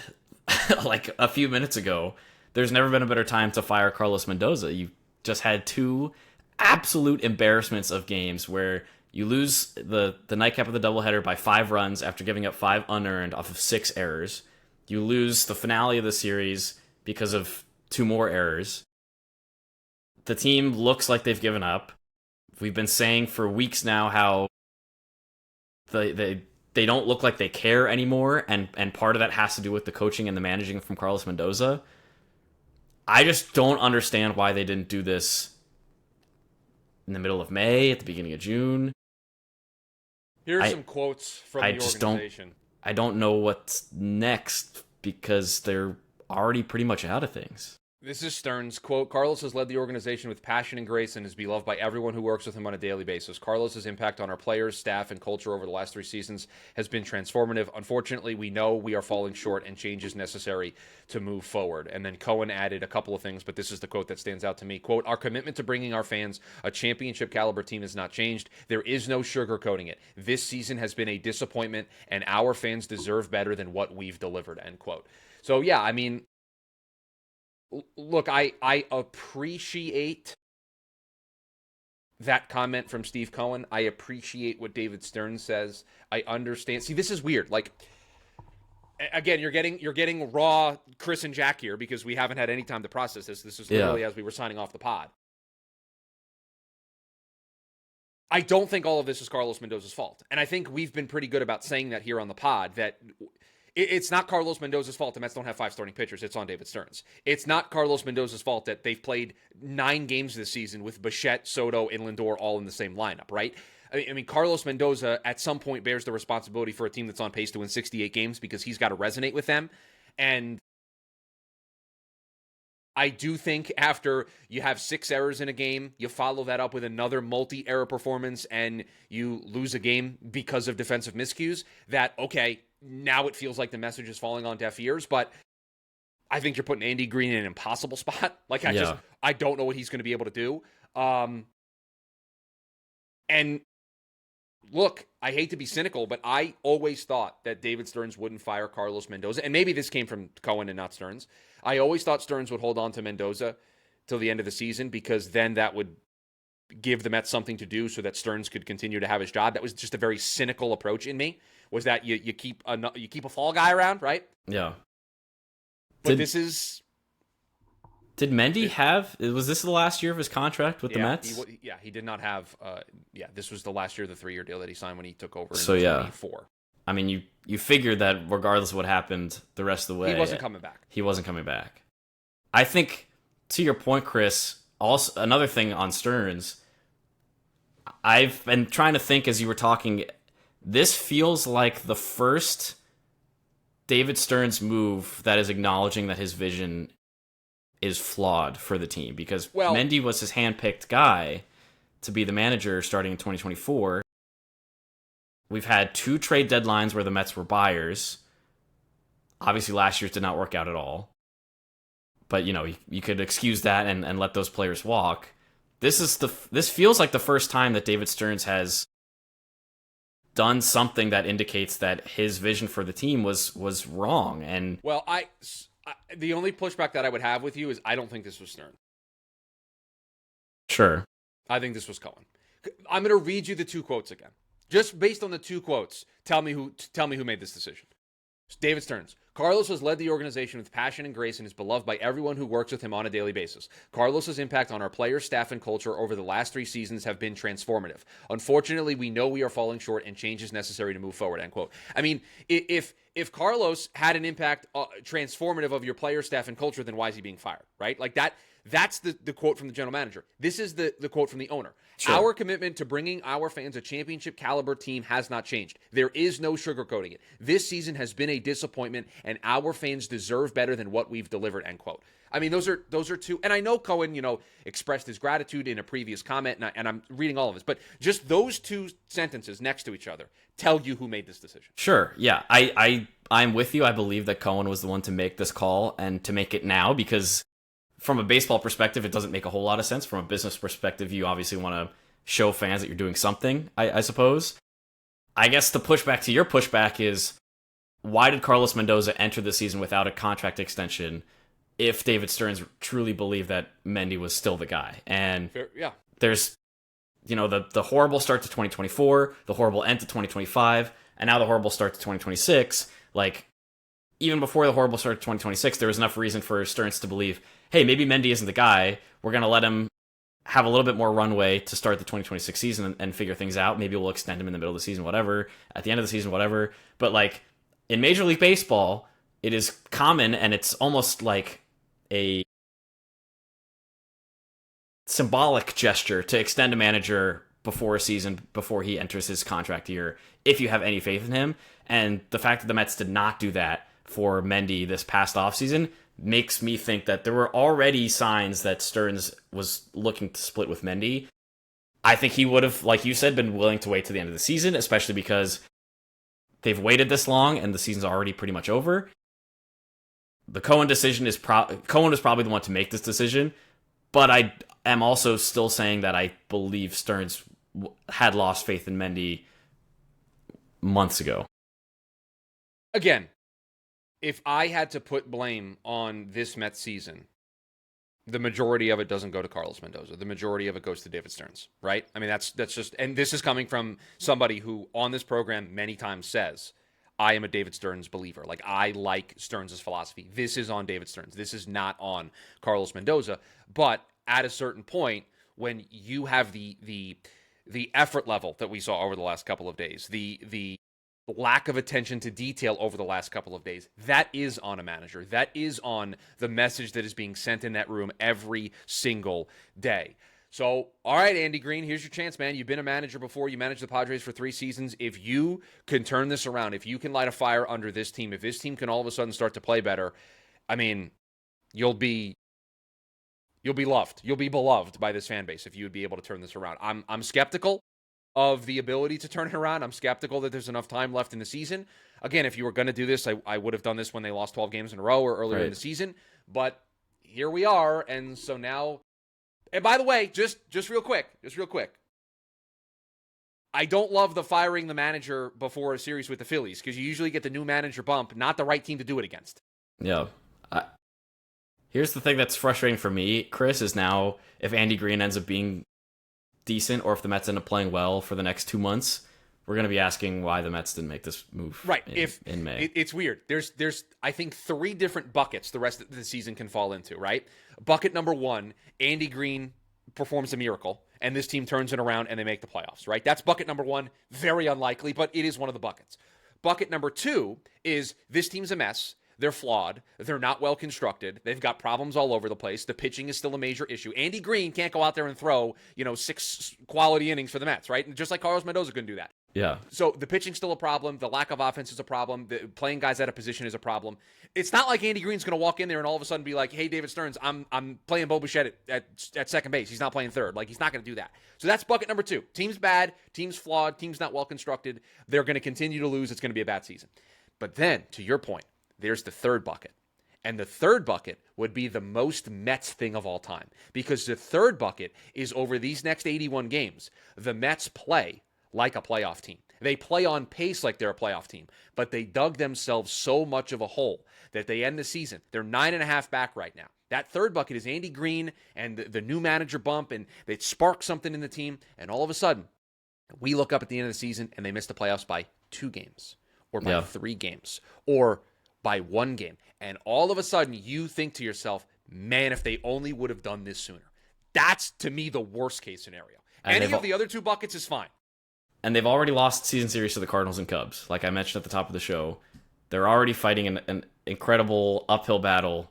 like a few minutes ago, there's never been a better time to fire Carlos Mendoza. You just had two absolute embarrassments of games where you lose the nightcap of the doubleheader by 5 runs after giving up 5 unearned off of 6 errors. You lose the finale of the series because of 2 more errors. The team looks like they've given up. We've been saying for weeks now how they don't look like they care anymore, and part of that has to do with the coaching and the managing from Carlos Mendoza. I just don't understand why they didn't do this in the middle of May, at the beginning of June. Here's some quotes from the organization. I don't know what's next because they're already pretty much out of things. This is Stearns, quote, Carlos has led the organization with passion and grace and is beloved by everyone who works with him on a daily basis. Carlos's impact on our players, staff, and culture over the last 3 seasons has been transformative. Unfortunately, we know we are falling short and change is necessary to move forward. And then Cohen added a couple of things, but this is the quote that stands out to me. Quote, our commitment to bringing our fans a championship caliber team has not changed. There is no sugarcoating it. This season has been a disappointment, and our fans deserve better than what we've delivered, end quote. So, yeah, I mean, look, I appreciate that comment from Steve Cohen. I appreciate what David Stearns says. I understand. See, this is weird. Like, again, you're getting raw Chris and Jack here because we haven't had any time to process this. This is literally as we were signing off the pod. I don't think all of this is Carlos Mendoza's fault. And I think we've been pretty good about saying that here on the pod, that it's not Carlos Mendoza's fault the Mets don't have 5 starting pitchers. It's on David Stearns. It's not Carlos Mendoza's fault that they've played 9 games this season with Bichette, Soto, and Lindor all in the same lineup, right? I mean, Carlos Mendoza at some point bears the responsibility for a team that's on pace to win 68 games because he's got to resonate with them. And I do think after you have 6 errors in a game, you follow that up with another multi-error performance and you lose a game because of defensive miscues, that, okay, now it feels like the message is falling on deaf ears, but I think you're putting Andy Green in an impossible spot. Like, I don't know what he's going to be able to do. And look, I hate to be cynical, but I always thought that David Stearns wouldn't fire Carlos Mendoza. And maybe this came from Cohen and not Stearns. I always thought Stearns would hold on to Mendoza till the end of the season because then that would give the Mets something to do so that Stearns could continue to have his job. That was just a very cynical approach in me, was that you keep a fall guy around, right? Yeah. But this is... Did Mendy was this the last year of his contract with the Mets? He did not have, this was the last year of the 3-year deal that he signed when he took over in so, 2024. I mean, you figured that regardless of what happened the rest of the way, he wasn't coming back. He wasn't coming back. I think, to your point, Chris, also another thing on Stearns, I've been trying to think as you were talking, this feels like the first David Stearns move that is acknowledging that his vision is flawed for the team, because Mendy was his handpicked guy to be the manager starting in 2024. We've had 2 trade deadlines where the Mets were buyers. Obviously, last year's did not work out at all. But, you could excuse that and let those players walk. This feels like the first time that David Stearns has done something that indicates that his vision for the team was wrong. And the only pushback that I would have with you is I don't think this was Stearns. Sure. I think this was Cohen. I'm going to read you the two quotes again. Just based on the two quotes, tell me who made this decision. David Stearns. Carlos has led the organization with passion and grace and is beloved by everyone who works with him on a daily basis. Carlos's impact on our players, staff, and culture over the last 3 seasons have been transformative. Unfortunately, we know we are falling short and change is necessary to move forward, end quote. I mean, if Carlos had an impact transformative of your players, staff, and culture, then why is he being fired, right? Like that's the quote from the general manager. This is the quote from the owner. Sure. Our commitment to bringing our fans a championship caliber team has not changed. There is no sugarcoating it. This season has been a disappointment, and our fans deserve better than what we've delivered, end quote. I mean, those are two. And I know Cohen, expressed his gratitude in a previous comment, and I'm reading all of this. But just those two sentences next to each other tell you who made this decision. Sure. Yeah. I'm with you. I believe that Cohen was the one to make this call and to make it now because from a baseball perspective, it doesn't make a whole lot of sense. From a business perspective, you obviously want to show fans that you're doing something, I suppose. I guess the pushback to your pushback is, why did Carlos Mendoza enter the season without a contract extension if David Stearns truly believed that Mendy was still the guy? And yeah, there's, the horrible start to 2024, the horrible end to 2025, and now the horrible start to 2026. Like, even before the horrible start to 2026, there was enough reason for Stearns to believe, hey, maybe Mendy isn't the guy. We're going to let him have a little bit more runway to start the 2026 season and figure things out. Maybe we'll extend him in the middle of the season, whatever, at the end of the season, whatever. But like in Major League Baseball, it is common and it's almost like a symbolic gesture to extend a manager before a season, before he enters his contract year, if you have any faith in him. And the fact that the Mets did not do that for Mendy this past offseason makes me think that there were already signs that Stearns was looking to split with Mendy. I think he would have, like you said, been willing to wait to the end of the season, especially because they've waited this long and the season's already pretty much over. The Cohen decision is Cohen is probably the one to make this decision, but I am also still saying that I believe Stearns had lost faith in Mendy months ago. Again, if I had to put blame on this Mets season, the majority of it doesn't go to Carlos Mendoza. The majority of it goes to David Stearns, right? I mean, that's just, and this is coming from somebody who on this program many times says, I am a David Stearns believer. Like, I like Stearns' philosophy. This is on David Stearns. This is not on Carlos Mendoza. But at a certain point, when you have the effort level that we saw over the last couple of days, the lack of attention to detail over the last couple of days, that is on a manager. That is on the message that is being sent in that room every single day. So, all right, Andy Green, here's your chance, man. You've been a manager before. You managed the Padres for 3 seasons. If you can turn this around, if you can light a fire under this team, if this team can all of a sudden start to play better, I mean, you'll be loved. You'll be beloved by this fan base if you would be able to turn this around. I'm skeptical of the ability to turn it around. I'm skeptical that there's enough time left in the season. Again, if you were going to do this, I would have done this when they lost 12 games in a row or earlier in the season. But here we are, and so now... And by the way, just real quick, I don't love the firing the manager before a series with the Phillies because you usually get the new manager bump, not the right team to do it against. Yeah. Here's the thing that's frustrating for me, Chris, is now if Andy Green ends up being decent or if the Mets end up playing well for the next 2 months, we're going to be asking why the Mets didn't make this move right. in May. It's weird. There's I think 3 different buckets the rest of the season can fall into, right? Bucket number 1, Andy Green performs a miracle, and this team turns it around and they make the playoffs, right? That's bucket number 1. Very unlikely, but it is one of the buckets. Bucket number 2 is this team's a mess. They're flawed. They're not well constructed. They've got problems all over the place. The pitching is still a major issue. Andy Green can't go out there and throw, 6 quality innings for the Mets, right? And just like Carlos Mendoza couldn't do that. Yeah. So the pitching's still a problem. The lack of offense is a problem. The playing guys out of position is a problem. It's not like Andy Green's going to walk in there and all of a sudden be like, hey, David Stearns, I'm playing Bo Bichette at second base. He's not playing third. Like, he's not going to do that. So that's bucket number 2. Team's bad. Team's flawed. Team's not well constructed. They're going to continue to lose. It's going to be a bad season. But then, to your point, there's the third bucket. And the third bucket would be the most Mets thing of all time. Because the third bucket is over these next 81 games, the Mets play like a playoff team. They play on pace like they're a playoff team. But they dug themselves so much of a hole that they end the season. They're 9.5 back right now. That third bucket is Andy Green and the new manager bump, and they spark something in the team, and all of a sudden, we look up at the end of the season and they miss the playoffs by 2 games or by 3 games or by 1 game. And all of a sudden you think to yourself, man, if they only would have done this sooner. That's, to me, the worst case scenario. And any of the other 2 buckets is fine. And they've already lost season series to the Cardinals and Cubs. Like I mentioned at the top of the show, they're already fighting an incredible uphill battle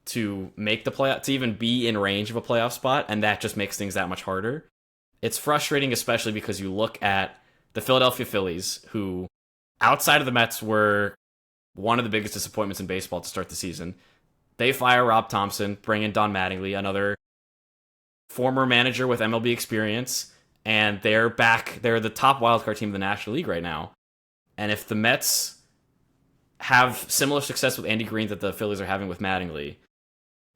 to make the playoff, to even be in range of a playoff spot, and that just makes things that much harder. It's frustrating, especially because you look at the Philadelphia Phillies, who, outside of the Mets, were one of the biggest disappointments in baseball to start the season. They fire Rob Thompson, bring in Don Mattingly, another former manager with MLB experience, and they're back. They're the top wildcard team in the National League right now. And if the Mets have similar success with Andy Green that the Phillies are having with Mattingly,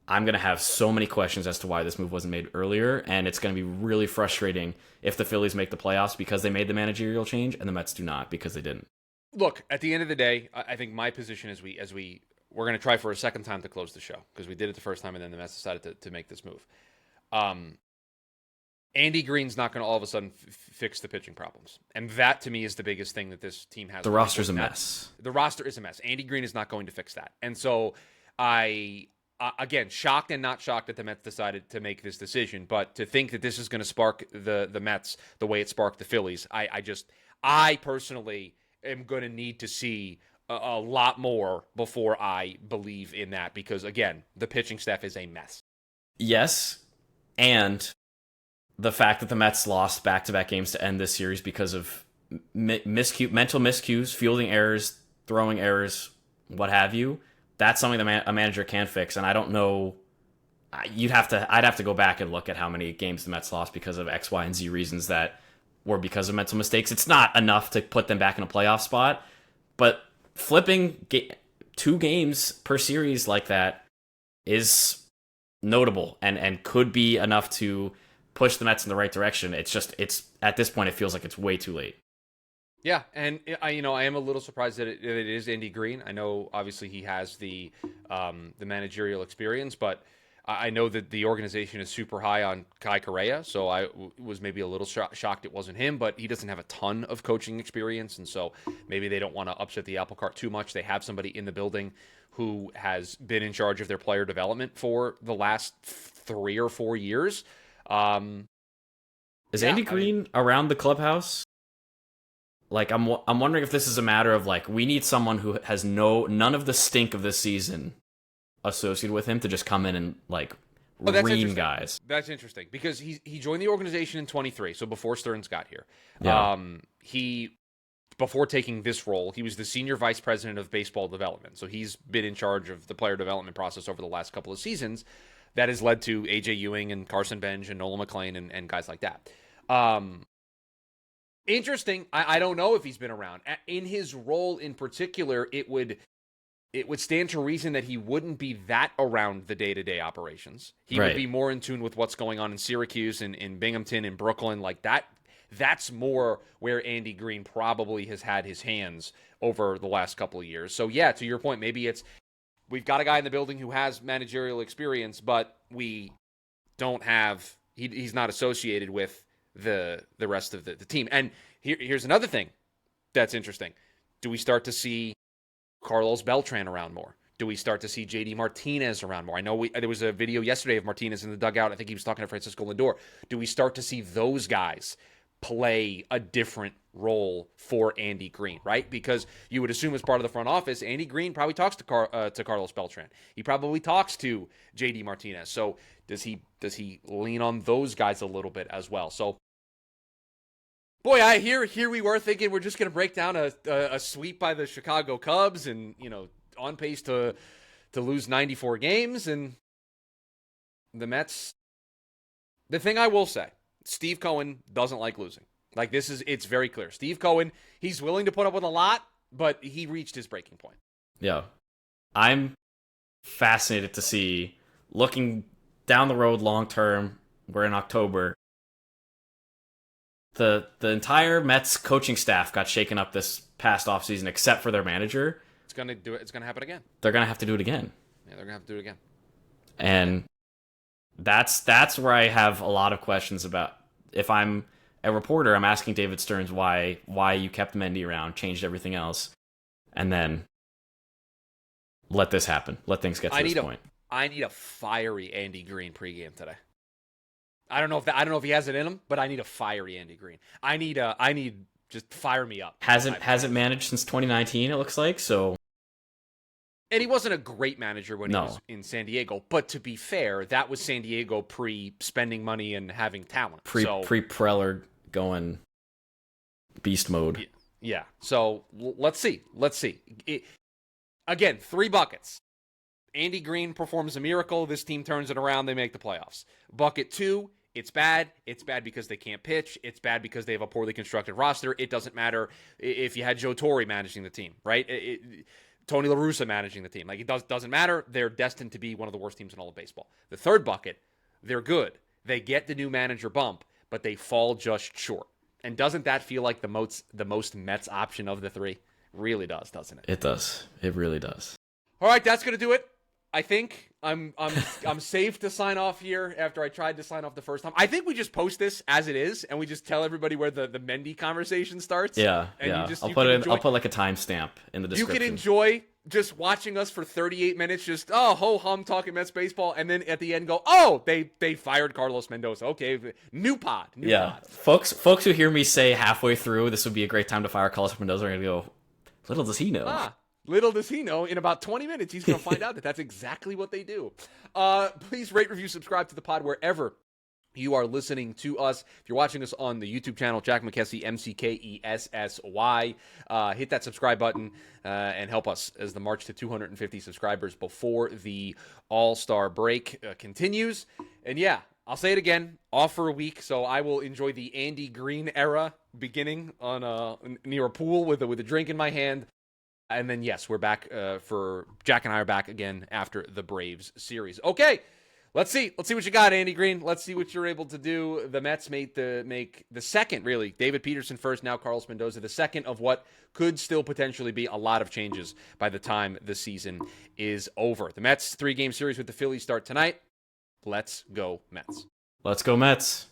I'm going to have so many questions as to why this move wasn't made earlier, and it's going to be really frustrating if the Phillies make the playoffs because they made the managerial change and the Mets do not because they didn't. Look, at the end of the day, I think my position is we're going to try for a second time to close the show because we did it the first time and then the Mets decided to make this move. Andy Green's not going to all of a sudden fix the pitching problems. And that, to me, is the biggest thing that this team has. The roster's a mess. The roster is a mess. Andy Green is not going to fix that. And so again, shocked and not shocked that the Mets decided to make this decision. But to think that this is going to spark the Mets the way it sparked the Phillies, I personally am going to need to see a lot more before I believe in that. Because, again, the pitching staff is a mess. Yes, and the fact that the Mets lost back-to-back games to end this series because of mental miscues, fielding errors, throwing errors, what have you, that's something that a manager can fix. And I don't know, I'd have to go back and look at how many games the Mets lost because of X, Y, and Z reasons that were because of mental mistakes. It's not enough to put them back in a playoff spot, but flipping 2 games per series like that is notable and could be enough to push the Mets in the right direction. It's at this point, it feels like it's way too late. Yeah, and I am a little surprised that it is Andy Green. I know obviously he has the managerial experience, but I know that the organization is super high on Kai Correa, so I was maybe a little shocked it wasn't him, but he doesn't have a ton of coaching experience, and so maybe they don't want to upset the apple cart too much. They have somebody in the building who has been in charge of their player development for the last 3 or 4 years. Is Andy Green around the clubhouse? Like, I'm wondering if this is a matter of, like, we need someone who has none of the stink of this season associated with him to just come in and, like, ream guys. That's interesting because he joined the organization in 23, so before Stearns got here. Yeah. Before taking this role, he was the senior vice president of baseball development. So he's been in charge of the player development process over the last couple of seasons. That has led to A.J. Ewing and Carson Bench and Nolan McClain and guys like that. Interesting. I don't know if he's been around. In his role in particular, it would stand to reason that he wouldn't be that around the day-to-day operations. He would be more in tune with what's going on in Syracuse and in Binghamton and Brooklyn. Like that. That's more where Andy Green probably has had his hands over the last couple of years. So yeah, to your point, maybe we've got a guy in the building who has managerial experience, but we don't have he's not associated with the rest of the team. And here's another thing that's interesting. Do we start to see Carlos Beltran around more? Do we start to see JD Martinez around more? I know there was a video yesterday of Martinez in the dugout. I think he was talking to Francisco Lindor. Do we start to see those guys play a different role for Andy Green, right? Because you would assume as part of the front office, Andy Green probably talks to Carlos Beltran. He probably talks to JD Martinez. So does he lean on those guys a little bit as well? So, boy, here we were thinking we're just going to break down a sweep by the Chicago Cubs and, on pace to lose 94 games. And the Mets, the thing I will say, Steve Cohen doesn't like losing. Like, it's very clear. Steve Cohen, he's willing to put up with a lot, but he reached his breaking point. Yeah. I'm fascinated to see, looking down the road long term, we're in October, the entire Mets coaching staff got shaken up this past offseason except for their manager. It's going to happen again. They're going to have to do it again. Yeah, they're going to have to do it again. And that's where I have a lot of questions about. If I'm a reporter, I'm asking David Stearns why you kept Mendy around, changed everything else, and then let this happen. Let things get to this point. I need a fiery Andy Green pregame today. I don't know if he has it in him, but I need a fiery Andy Green. I need just fire me up. Hasn't managed since 2019. It looks like so. And he wasn't a great manager when he was in San Diego. But to be fair, that was San Diego pre-spending money and having talent. Pre-Preller going beast mode. Yeah. So let's see. Again, 3 buckets. Andy Green performs a miracle. This team turns it around. They make the playoffs. Bucket 2, it's bad. It's bad because they can't pitch. It's bad because they have a poorly constructed roster. It doesn't matter if you had Joe Torre managing the team, right? Tony La Russa managing the team. Like, it doesn't matter. They're destined to be one of the worst teams in all of baseball. The third bucket, they're good. They get the new manager bump, but they fall just short. And doesn't that feel like the most Mets option of the 3? Really does, doesn't it? It does. It really does. All right, that's going to do it. I think I'm safe to sign off here after I tried to sign off the first time. I think we just post this as it is, and we just tell everybody where the Mendy conversation starts. Yeah, and yeah. I'll put like a timestamp in the description. You can enjoy just watching us for 38 minutes, just ho hum talking Mets baseball, and then at the end go, they fired Carlos Mendoza. Okay, new pod. Folks who hear me say halfway through this would be a great time to fire Carlos Mendoza are gonna go, little does he know. Little does he know, in about 20 minutes, he's going to find out that that's exactly what they do. Please rate, review, subscribe to the pod wherever you are listening to us. If you're watching us on the YouTube channel, Jack McKessy, McKessy. Hit that subscribe button and help us as the march to 250 subscribers before the All-Star break continues. And yeah, I'll say it again, off for a week, so I will enjoy the Andy Green era beginning on near a pool with a drink in my hand. And then, yes, we're back Jack and I are back again after the Braves series. Okay, let's see what you got, Andy Green. Let's see what you're able to do. The Mets make the second, really. David Peterson first, now Carlos Mendoza, the second of what could still potentially be a lot of changes by the time the season is over. The Mets 3-game series with the Phillies start tonight. Let's go Mets. Let's go Mets.